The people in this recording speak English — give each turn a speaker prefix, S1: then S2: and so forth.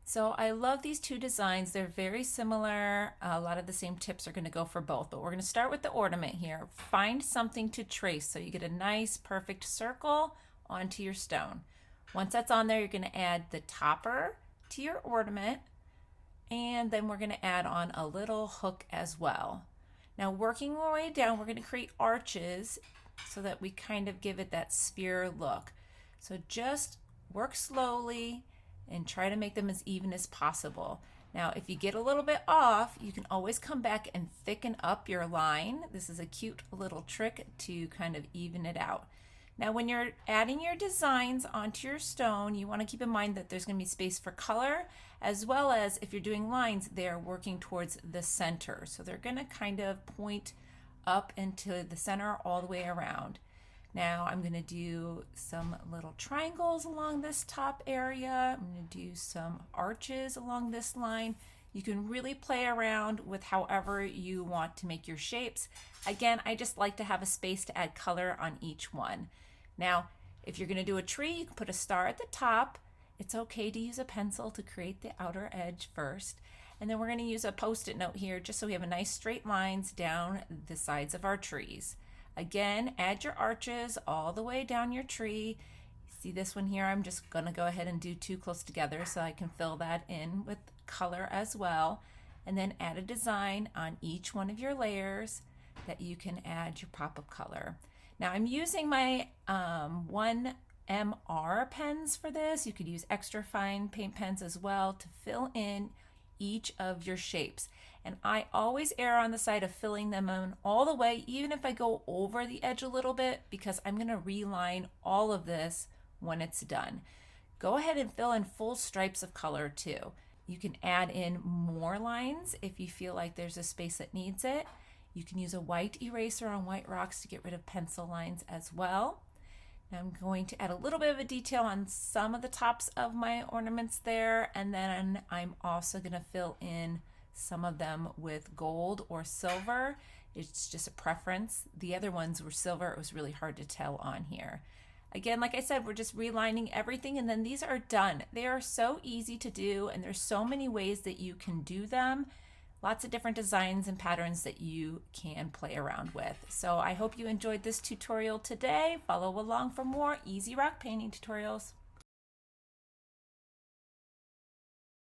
S1: So I love these two designs. They're very similar. A lot of the same tips are going to go for both, but we're going to start with the ornament here. Find something to trace so you get a nice perfect circle onto your stone. Once that's on there, you're going to add the topper to your ornament, and then we're going to add on a little hook as well. Now working our way down, we're going to create arches so that we kind of give it that sphere look. So just work slowly and try to make them as even as possible. Now, if you get a little bit off, you can always come back and thicken up your line. This is a cute little trick to kind of even it out. Now, when you're adding your designs onto your stone, you want to keep in mind that there's going to be space for color, as well as if you're doing lines, they're working towards the center. So they're going to kind of point up into the center all the way around. Now I'm going to do some little triangles along this top area. I'm going to do some arches along this line. You can really play around with however you want to make your shapes. Again, I just like to have a space to add color on each one. Now, if you're going to do a tree, you can put a star at the top. It's okay to use a pencil to create the outer edge first. And then we're going to use a post-it note here just so we have a nice straight lines down the sides of our trees. Again, add your arches all the way down your tree. See this one here? I'm just going to go ahead and do two close together so I can fill that in with color as well. And then add a design on each one of your layers that you can add your pop-up color. Now I'm using my 1MR pens for this. You could use extra fine paint pens as well to fill in each of your shapes. And I always err on the side of filling them in all the way, even if I go over the edge a little bit, because I'm going to reline all of this when it's done. Go ahead and fill in full stripes of color too. You can add in more lines if you feel like there's a space that needs it. You can use a white eraser on white rocks to get rid of pencil lines as well. Now I'm going to add a little bit of a detail on some of the tops of my ornaments there, and then I'm also going to fill in some of them with gold or silver. It's just a preference. The other ones were silver. It was really hard to tell on here. Again, like I said, we're just relining everything, and then these are done. They are so easy to do, and there's so many ways that you can do them. Lots of different designs and patterns that you can play around with. So I hope you enjoyed this tutorial today. Follow along for more easy rock painting tutorials.